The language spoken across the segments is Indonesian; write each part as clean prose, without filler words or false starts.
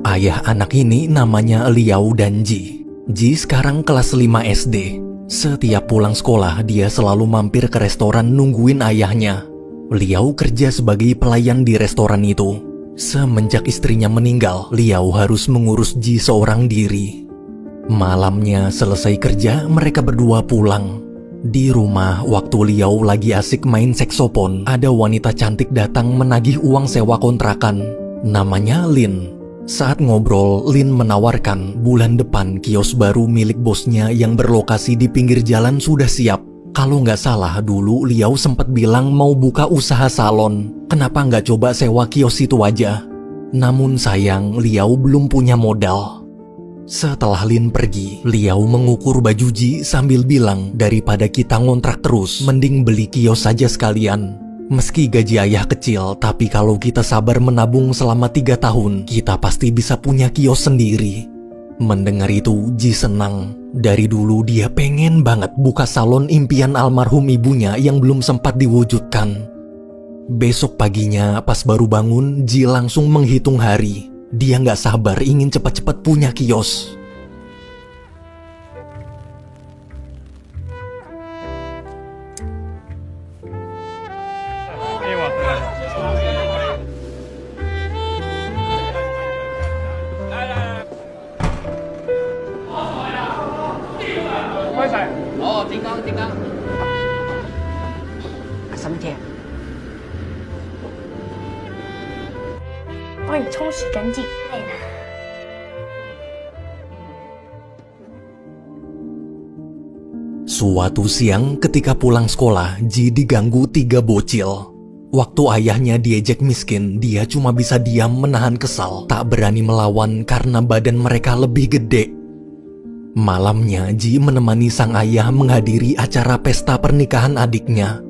Ayah anak ini namanya Liao dan Ji. Ji sekarang kelas 5 SD. Setiap pulang sekolah dia selalu mampir ke restoran nungguin ayahnya. Liao kerja sebagai pelayan di restoran itu. Semenjak istrinya meninggal, Liao harus mengurus Ji seorang diri. Malamnya selesai kerja, mereka berdua pulang. Di rumah, waktu Liao lagi asik main saksofon, ada wanita cantik datang menagih uang sewa kontrakan. Namanya Lin. Saat ngobrol, Lin menawarkan bulan depan kios baru milik bosnya yang berlokasi di pinggir jalan sudah siap. Kalau nggak salah dulu Liao sempat bilang mau buka usaha salon. Kenapa nggak coba sewa kios itu aja? Namun sayang, Liao belum punya modal. Setelah Lin pergi, Liao mengukur baju Ji sambil bilang, daripada kita ngontrak terus, mending beli kios saja sekalian. Meski gaji ayah kecil, tapi kalau kita sabar menabung selama 3 tahun, kita pasti bisa punya kios sendiri. Mendengar itu, Ji senang. Dari dulu dia pengen banget buka salon impian almarhum ibunya yang belum sempat diwujudkan. Besok paginya, pas baru bangun, Ji langsung menghitung hari. Dia nggak sabar ingin cepat-cepat punya kios. Suatu siang ketika pulang sekolah, Ji diganggu 3 bocil. Waktu ayahnya diejek miskin, dia cuma bisa diam menahan kesal, tak berani melawan karena badan mereka lebih gede. Malamnya, Ji menemani sang ayah menghadiri acara pesta pernikahan adiknya.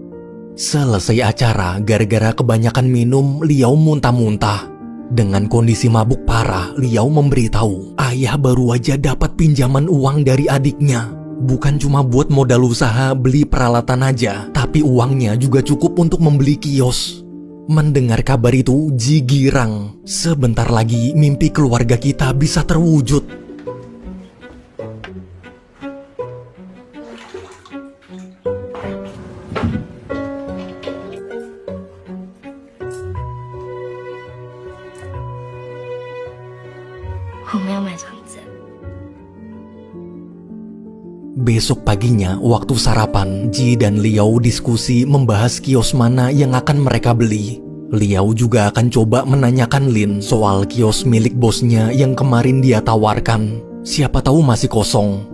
Selesai acara, gara-gara kebanyakan minum, Liao muntah-muntah. Dengan kondisi mabuk parah, Liao memberitahu ayah baru aja dapat pinjaman uang dari adiknya. Bukan cuma buat modal usaha beli peralatan aja, tapi uangnya juga cukup untuk membeli kios. Mendengar kabar itu, Ji girang. Sebentar lagi mimpi keluarga kita bisa terwujud. Besok paginya, waktu sarapan, Ji dan Liao diskusi membahas kios mana yang akan mereka beli. Liao juga akan coba menanyakan Lin soal kios milik bosnya yang kemarin dia tawarkan. Siapa tahu masih kosong.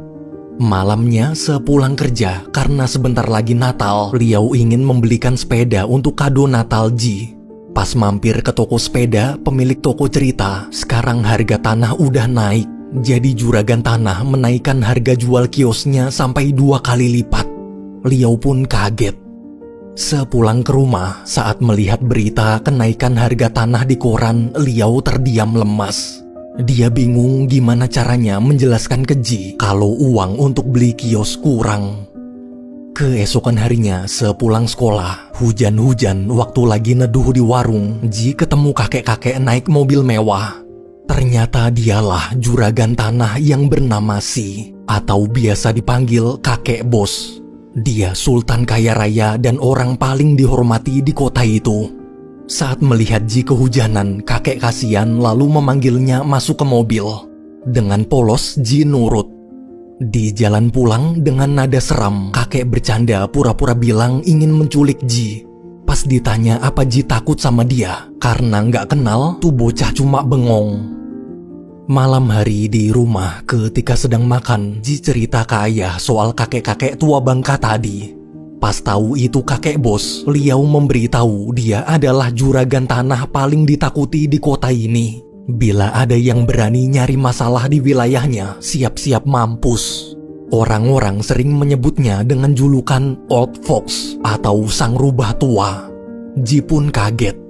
Malamnya, sepulang kerja, karena sebentar lagi Natal, Liao ingin membelikan sepeda untuk kado Natal Ji. Pas mampir ke toko sepeda, pemilik toko cerita, sekarang harga tanah udah naik. Jadi juragan tanah menaikkan harga jual kiosnya sampai 2 kali lipat. Liao pun kaget. Sepulang ke rumah, saat melihat berita kenaikan harga tanah di koran, Liao terdiam lemas. Dia bingung gimana caranya menjelaskan ke Ji kalau uang untuk beli kios kurang. Keesokan harinya, sepulang sekolah, hujan-hujan waktu lagi neduh di warung, Ji ketemu kakek-kakek naik mobil mewah. Ternyata dialah juragan tanah yang bernama Si, atau biasa dipanggil kakek bos. Dia sultan kaya raya dan orang paling dihormati di kota itu. Saat melihat Ji kehujanan, kakek kasihan lalu memanggilnya masuk ke mobil. Dengan polos, Ji nurut. Di jalan pulang dengan nada seram, kakek bercanda pura-pura bilang ingin menculik Ji. Pas ditanya apa Ji takut sama dia, karena nggak kenal, tuh bocah cuma bengong. Malam hari di rumah ketika sedang makan, Ji cerita ke ayah soal kakek-kakek tua bangka tadi. Pas tahu itu kakek bos, Liao memberitahu dia adalah juragan tanah paling ditakuti di kota ini. Bila ada yang berani nyari masalah di wilayahnya, siap-siap mampus. Orang-orang sering menyebutnya dengan julukan Old Fox atau sang rubah tua. Ji pun kaget.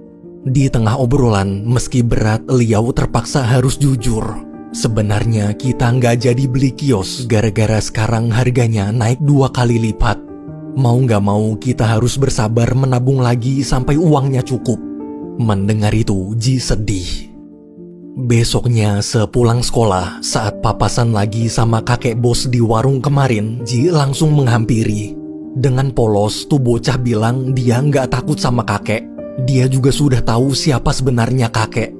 Di tengah obrolan, meski berat, Liao terpaksa harus jujur. Sebenarnya kita nggak jadi beli kios gara-gara sekarang harganya naik 2 kali lipat. Mau nggak mau kita harus bersabar menabung lagi sampai uangnya cukup. Mendengar itu, Ji sedih. Besoknya sepulang sekolah, saat papasan lagi sama kakek bos di warung kemarin, Ji langsung menghampiri. Dengan polos tuh bocah bilang dia nggak takut sama kakek. Dia juga sudah tahu siapa sebenarnya kakek.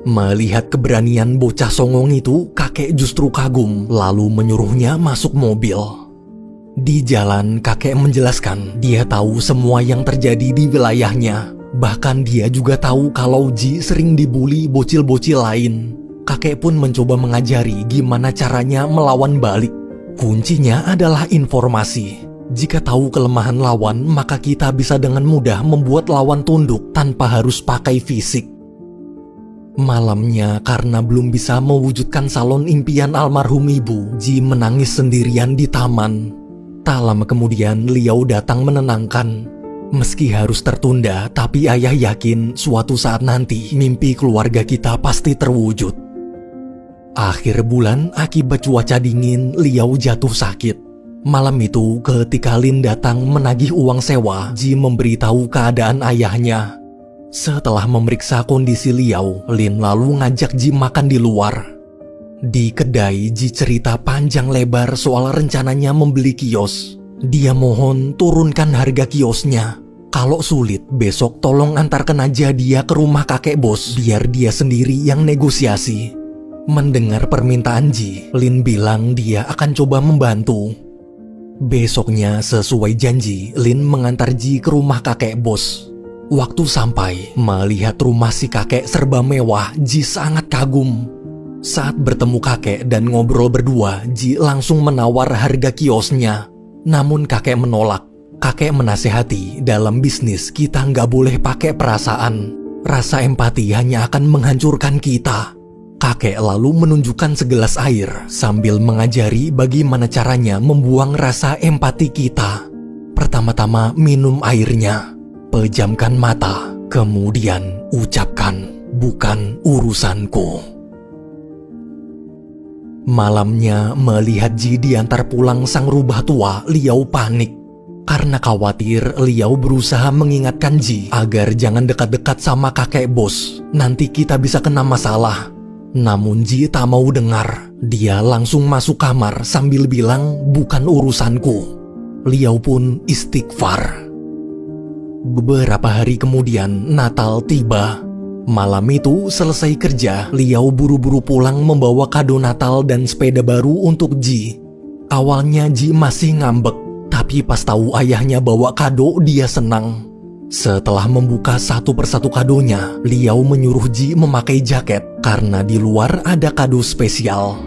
Melihat keberanian bocah songong itu, kakek justru kagum, lalu menyuruhnya masuk mobil. Di jalan, kakek menjelaskan dia tahu semua yang terjadi di wilayahnya. Bahkan dia juga tahu kalau Ji sering dibully bocil-bocil lain. Kakek pun mencoba mengajari gimana caranya melawan balik. Kuncinya adalah informasi. Jika tahu kelemahan lawan, maka kita bisa dengan mudah membuat lawan tunduk tanpa harus pakai fisik. Malamnya, karena belum bisa mewujudkan salon impian almarhum ibu, Ji menangis sendirian di taman. Tak lama kemudian, Liao datang menenangkan. Meski harus tertunda, tapi ayah yakin suatu saat nanti mimpi keluarga kita pasti terwujud. Akhir bulan, akibat cuaca dingin, Liao jatuh sakit. Malam itu, ketika Lin datang menagih uang sewa, Ji memberitahu keadaan ayahnya. Setelah memeriksa kondisi Liao, Lin lalu ngajak Ji makan di luar. Di kedai, Ji cerita panjang lebar soal rencananya membeli kios. Dia mohon turunkan harga kiosnya. Kalau sulit, besok tolong antarkan aja dia ke rumah kakek bos, biar dia sendiri yang negosiasi. Mendengar permintaan Ji, Lin bilang dia akan coba membantu. Besoknya, sesuai janji, Lin mengantar Ji ke rumah kakek bos. Waktu sampai, melihat rumah si kakek serba mewah, Ji sangat kagum. Saat bertemu kakek dan ngobrol berdua, Ji langsung menawar harga kiosnya. Namun kakek menolak. Kakek menasehati, dalam bisnis kita nggak boleh pakai perasaan. Rasa empati hanya akan menghancurkan kita. Kakek lalu menunjukkan segelas air sambil mengajari bagaimana caranya membuang rasa empati kita. Pertama-tama minum airnya, pejamkan mata, kemudian ucapkan, "Bukan urusanku." Malamnya, melihat Ji diantar pulang sang rubah tua, Liao panik. Karena khawatir, Liao berusaha mengingatkan Ji agar jangan dekat-dekat sama kakek bos. Nanti kita bisa kena masalah. Namun Ji tak mau dengar. Dia langsung masuk kamar sambil bilang, "Bukan urusanku." Liao pun istighfar. Beberapa hari kemudian, Natal tiba. Malam itu selesai kerja, Liao buru-buru pulang membawa kado Natal dan sepeda baru untuk Ji. Awalnya Ji masih ngambek, tapi pas tahu ayahnya bawa kado, dia senang. Setelah membuka satu persatu kadonya, Liao menyuruh Ji memakai jaket karena di luar ada kado spesial.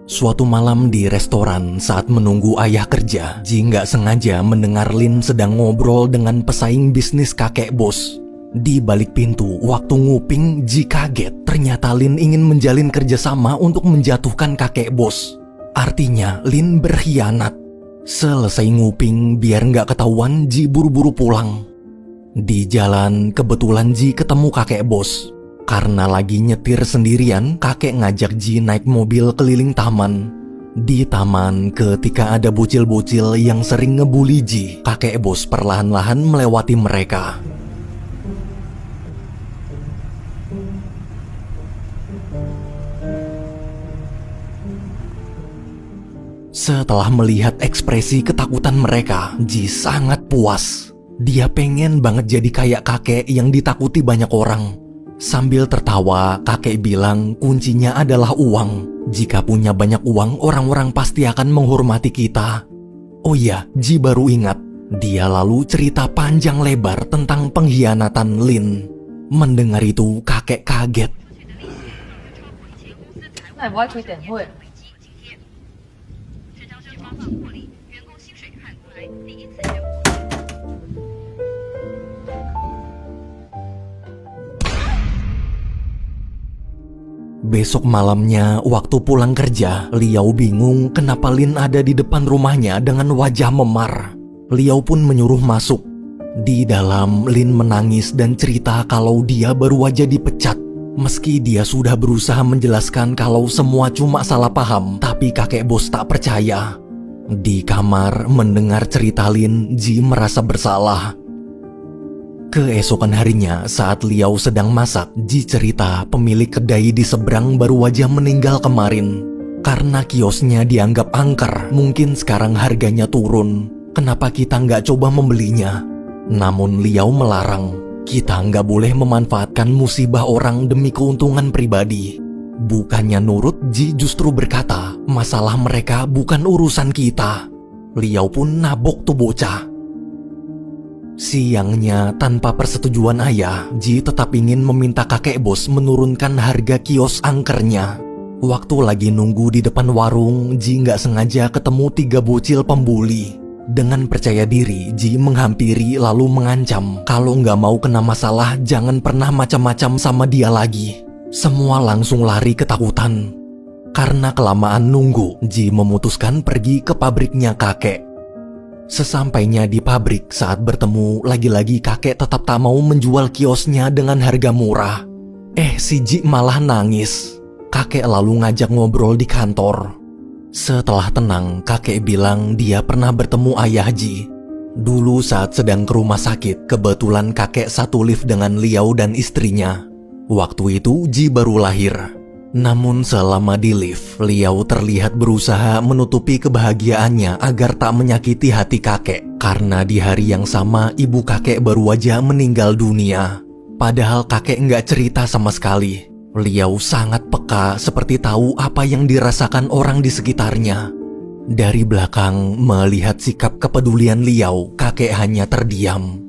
Suatu malam di restoran saat menunggu ayah kerja, Ji nggak sengaja mendengar Lin sedang ngobrol dengan pesaing bisnis kakek bos. Di balik pintu, waktu nguping, Ji kaget. Ternyata Lin ingin menjalin kerjasama untuk menjatuhkan kakek bos. Artinya, Lin berkhianat. Selesai nguping, biar nggak ketahuan, Ji buru-buru pulang. Di jalan, kebetulan Ji ketemu kakek bos. Karena lagi nyetir sendirian, kakek ngajak Ji naik mobil keliling taman. Di taman, ketika ada bocil-bocil yang sering ngebully Ji, kakek bos perlahan-lahan melewati mereka. Setelah melihat ekspresi ketakutan mereka, Ji sangat puas. Dia pengen banget jadi kayak kakek yang ditakuti banyak orang. Sambil tertawa, kakek bilang kuncinya adalah uang. Jika punya banyak uang, orang-orang pasti akan menghormati kita. Oh iya, Ji baru ingat. Dia lalu cerita panjang lebar tentang pengkhianatan Lin. Mendengar itu, kakek kaget. Besok malamnya waktu pulang kerja, Liao bingung kenapa Lin ada di depan rumahnya dengan wajah memar. Liao pun menyuruh masuk. Di dalam, Lin menangis dan cerita kalau dia baru aja dipecat. Meski dia sudah berusaha menjelaskan kalau semua cuma salah paham, tapi kakek bos tak percaya. Di kamar, mendengar cerita Lin, Ji merasa bersalah. Keesokan harinya, saat Liao sedang masak, Ji cerita pemilik kedai di seberang baru aja meninggal kemarin. Karena kiosnya dianggap angker, mungkin sekarang harganya turun. Kenapa kita nggak coba membelinya? Namun Liao melarang. Kita nggak boleh memanfaatkan musibah orang demi keuntungan pribadi. Bukannya nurut, Ji justru berkata, masalah mereka bukan urusan kita. Liao pun nabok tuh bocah. Siangnya, tanpa persetujuan ayah, Ji tetap ingin meminta kakek bos menurunkan harga kios angkernya. Waktu lagi nunggu di depan warung, Ji nggak sengaja ketemu 3 bocil pembuli. Dengan percaya diri, Ji menghampiri lalu mengancam kalau nggak mau kena masalah jangan pernah macam-macam sama dia lagi. Semua langsung lari ketakutan. Karena kelamaan nunggu, Ji memutuskan pergi ke pabriknya kakek. Sesampainya di pabrik, saat bertemu, lagi-lagi kakek tetap tak mau menjual kiosnya dengan harga murah. Si Ji malah nangis. Kakek lalu ngajak ngobrol di kantor. Setelah tenang, kakek bilang dia pernah bertemu ayah Ji. Dulu saat sedang ke rumah sakit, kebetulan kakek satu lift dengan Liao dan istrinya. Waktu itu Ji baru lahir. Namun selama di lift, Liao terlihat berusaha menutupi kebahagiaannya agar tak menyakiti hati kakek. Karena di hari yang sama, ibu kakek baru aja meninggal dunia. Padahal kakek nggak cerita sama sekali. Liao sangat peka, seperti tahu apa yang dirasakan orang di sekitarnya. Dari belakang, melihat sikap kepedulian Liao, kakek hanya terdiam.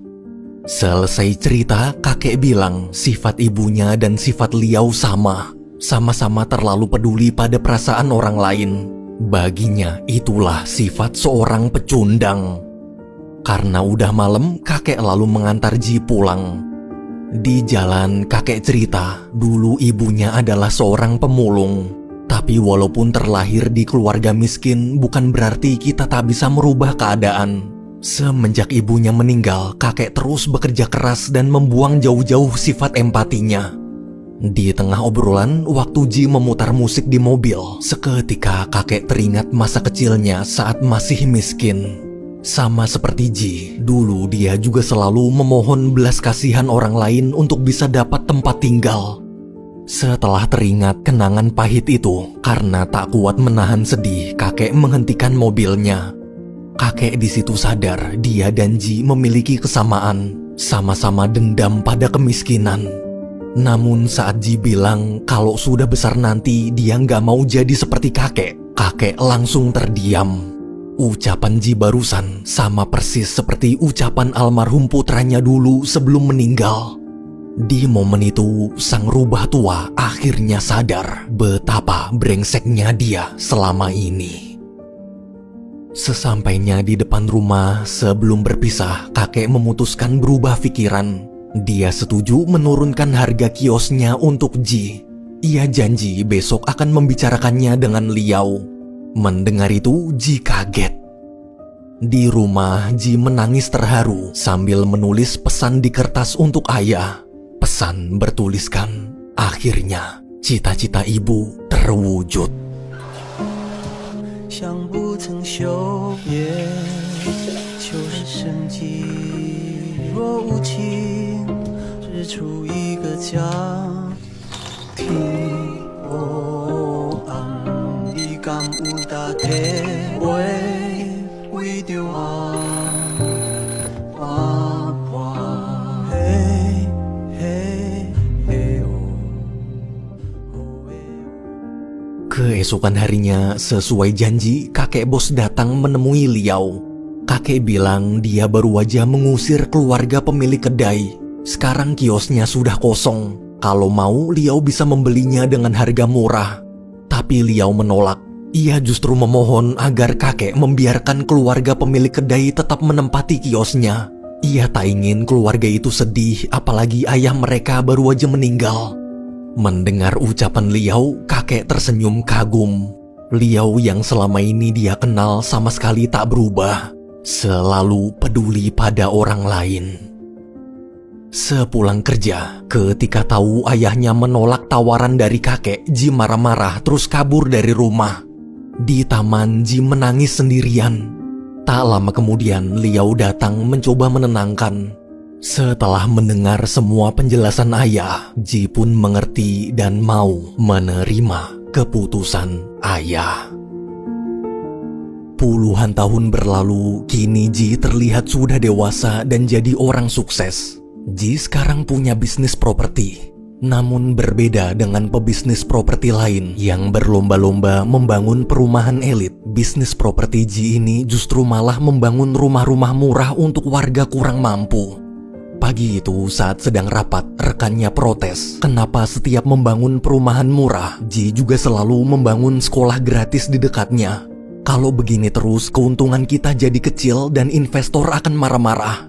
Selesai cerita, kakek bilang sifat ibunya dan sifat Liao sama. Sama-sama terlalu peduli pada perasaan orang lain. Baginya itulah sifat seorang pecundang. Karena udah malam, kakek lalu mengantar Ji pulang. Di jalan, kakek cerita dulu ibunya adalah seorang pemulung. Tapi walaupun terlahir di keluarga miskin, bukan berarti kita tak bisa merubah keadaan. Semenjak ibunya meninggal, kakek terus bekerja keras dan membuang jauh-jauh sifat empatinya. Di tengah obrolan, waktu Ji memutar musik di mobil, seketika kakek teringat masa kecilnya saat masih miskin. Sama seperti Ji, dulu dia juga selalu memohon belas kasihan orang lain untuk bisa dapat tempat tinggal. Setelah teringat kenangan pahit itu, karena tak kuat menahan sedih, kakek menghentikan mobilnya. Kakek di situ sadar dia dan Ji memiliki kesamaan, sama-sama dendam pada kemiskinan. Namun saat Ji bilang kalau sudah besar nanti dia nggak mau jadi seperti kakek, kakek langsung terdiam. Ucapan Ji barusan sama persis seperti ucapan almarhum putranya dulu sebelum meninggal. Di momen itu, sang rubah tua akhirnya sadar betapa brengseknya dia selama ini. Sesampainya di depan rumah, sebelum berpisah, kakek memutuskan berubah pikiran. Dia setuju menurunkan harga kiosnya untuk Ji. Ia janji besok akan membicarakannya dengan Liao. Mendengar itu, Ji kaget. Di rumah, Ji menangis terharu sambil menulis pesan di kertas untuk ayah. Pesan bertuliskan, akhirnya cita-cita ibu terwujud. 想不曾修炼，就是生机。若无情，只出一个家庭。哦，暗里感有大体，为着我，嘿嘿嘿哦。 Keesokan harinya, sesuai janji, kakek bos datang menemui Liao. Kakek bilang dia baru aja mengusir keluarga pemilik kedai. Sekarang kiosnya sudah kosong. Kalau mau, Liao bisa membelinya dengan harga murah. Tapi Liao menolak. Ia justru memohon agar kakek membiarkan keluarga pemilik kedai tetap menempati kiosnya. Ia tak ingin keluarga itu sedih, apalagi ayah mereka baru aja meninggal. Mendengar ucapan Liao, kakek tersenyum kagum. Liao yang selama ini dia kenal sama sekali tak berubah, selalu peduli pada orang lain. Sepulang kerja, ketika tahu ayahnya menolak tawaran dari kakek, Ji marah-marah terus kabur dari rumah. Di taman, Ji menangis sendirian. Tak lama kemudian, Liao datang mencoba menenangkan. Setelah mendengar semua penjelasan ayah, Ji pun mengerti dan mau menerima keputusan ayah. Puluhan tahun berlalu, kini Ji terlihat sudah dewasa dan jadi orang sukses. Ji sekarang punya bisnis properti. Namun berbeda dengan pebisnis properti lain yang berlomba-lomba membangun perumahan elit, bisnis properti Ji ini justru malah membangun rumah-rumah murah untuk warga kurang mampu. Pagi itu saat sedang rapat, rekannya protes kenapa setiap membangun perumahan murah, Ji juga selalu membangun sekolah gratis di dekatnya. Kalau begini terus, keuntungan kita jadi kecil dan investor akan marah-marah.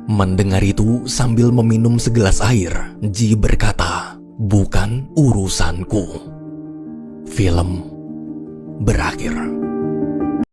Mendengar itu, sambil meminum segelas air, Ji berkata, "Bukan urusanku." Film berakhir.